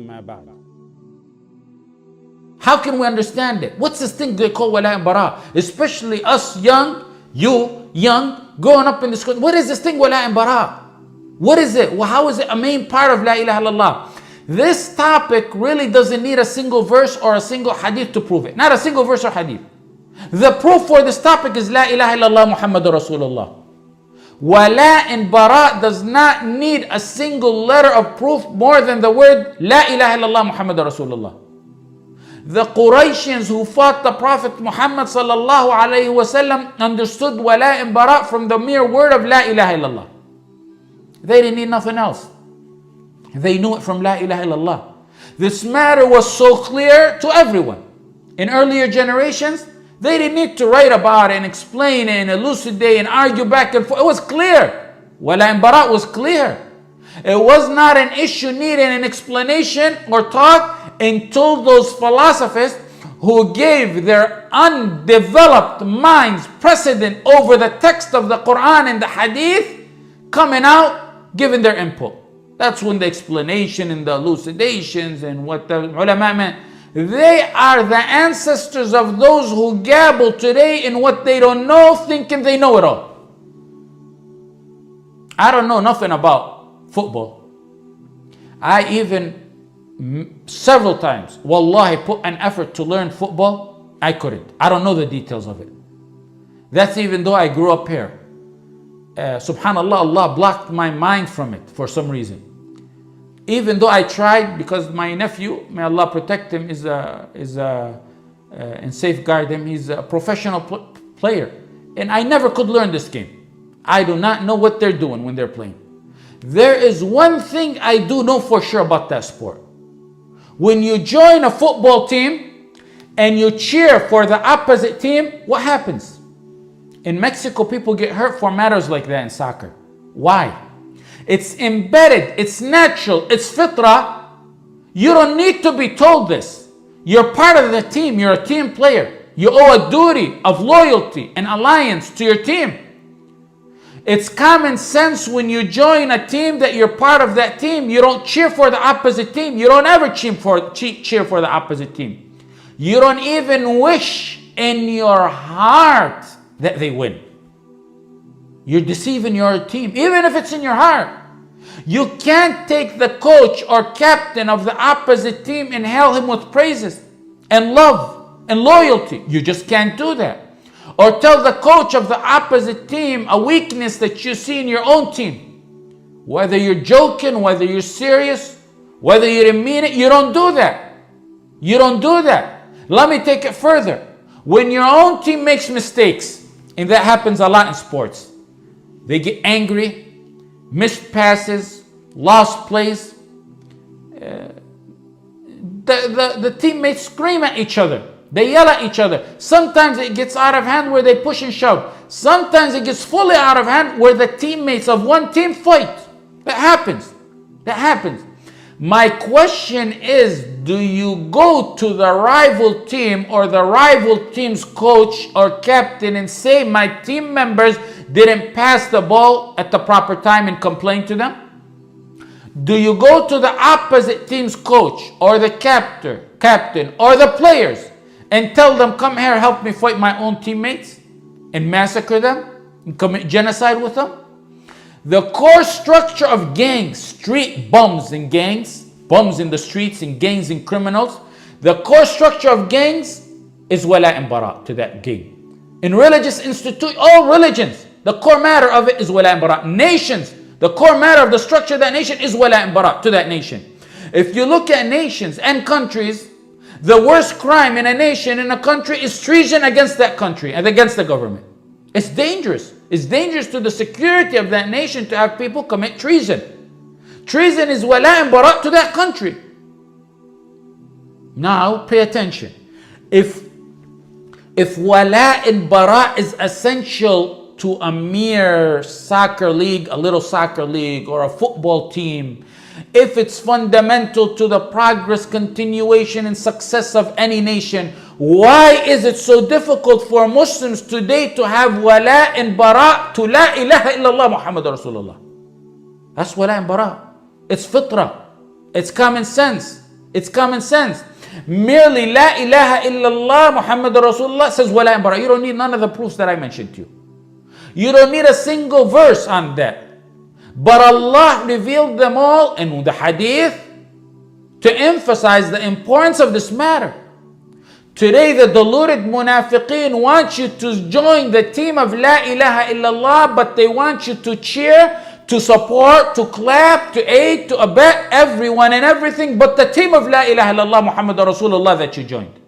أما بعد. How can we understand it? What's this thing they call Walā and Barā? Especially us young, you young, growing up in this country. What is this thing Walā and Barā? What is it? Well, how is it a main part of La ilaha illallah? This topic really doesn't need a single verse or a single hadith to prove it. Not a single verse or hadith. The proof for this topic is La ilaha illallah Muhammadur Rasulullah. Walā and Barā does not need a single letter of proof more than the word La ilaha illallah Muhammadur Rasulullah. The Qurayshians who fought the Prophet Muhammad sallallahu alayhi wasallam understood Walā and Barā from the mere word of La ilaha illallah. They didn't need nothing else. They knew it from La ilaha illallah. This matter was so clear to everyone. In earlier generations, they didn't need to write about it and explain it and elucidate and argue back and forth. It was clear. Walā and Barā was clear. It was not an issue needing an explanation or talk until those philosophers who gave their undeveloped minds precedent over the text of the Quran and the Hadith coming out, giving their input. That's when the explanation and the elucidations and what the ulama meant. They are the ancestors of those who gabble today in what they don't know, thinking they know it all. I don't know nothing about football. I even several times, wallahi, put an effort to learn football. I couldn't. I don't know the details of it. That's even though I grew up here. Subhanallah, Allah blocked my mind from it for some reason. Even though I tried, because my nephew, may Allah protect him, and safeguard him, he's a professional player. And I never could learn this game. I do not know what they're doing when they're playing. There is one thing I do know for sure about that sport. When you join a football team and you cheer for the opposite team, what happens? In Mexico, people get hurt for matters like that in soccer. Why? It's embedded, it's natural, it's fitrah. You don't need to be told this. You're part of the team, you're a team player. You owe a duty of loyalty and alliance to your team. It's common sense when you join a team that you're part of that team. You don't cheer for the opposite team. You don't ever cheer for the opposite team. You don't even wish in your heart that they win. You're deceiving your team, even if it's in your heart. You can't take the coach or captain of the opposite team and hail him with praises and love and loyalty. You just can't do that. Or tell the coach of the opposite team a weakness that you see in your own team. Whether you're joking, whether you're serious, whether you didn't mean it, you don't do that. You don't do that. Let me take it further. When your own team makes mistakes, and that happens a lot in sports, they get angry, missed passes, lost plays. The teammates scream at each other. They yell at each other. Sometimes it gets out of hand where they push and shove. Sometimes it gets fully out of hand where the teammates of one team fight. That happens. That happens. My question is, do you go to the rival team or the rival team's coach or captain and say, my team members didn't pass the ball at the proper time, and complain to them? Do you go to the opposite team's coach or the captain or the players and tell them, come here, help me fight my own teammates, and massacre them and commit genocide with them? The core structure of gangs, street bums and gangs, bums in the streets and gangs and criminals, the core structure of gangs is Walā and Barā to that gang. In religious institute, all religions, the core matter of it is Walā and Barā. Nations, the core matter of the structure of that nation is Walā and Barā to that nation. If you look at nations and countries, the worst crime in a nation, in a country, is treason against that country and against the government. It's dangerous. It's dangerous to the security of that nation to have people commit treason. Treason is Walā and Barā to that country. Now, pay attention. If Walā and Barā is essential to a mere soccer league, a little soccer league, or a football team, if it's fundamental to the progress, continuation, and success of any nation, why is it so difficult for Muslims today to have Walā and Barā to La ilaha illallah Muhammadur Rasulullah? That's Walā and Barā. It's fitrah. It's common sense. It's common sense. Merely La ilaha illallah Muhammad Rasulullah says Walā and Barā. You don't need none of the proofs that I mentioned to you. You don't need a single verse on that. But Allah revealed them all in the hadith to emphasize the importance of this matter. Today the deluded munafiqeen want you to join the team of La ilaha illallah, but they want you to cheer, to support, to clap, to aid, to abet everyone and everything but the team of La ilaha illallah Muhammad Rasulullah that you joined.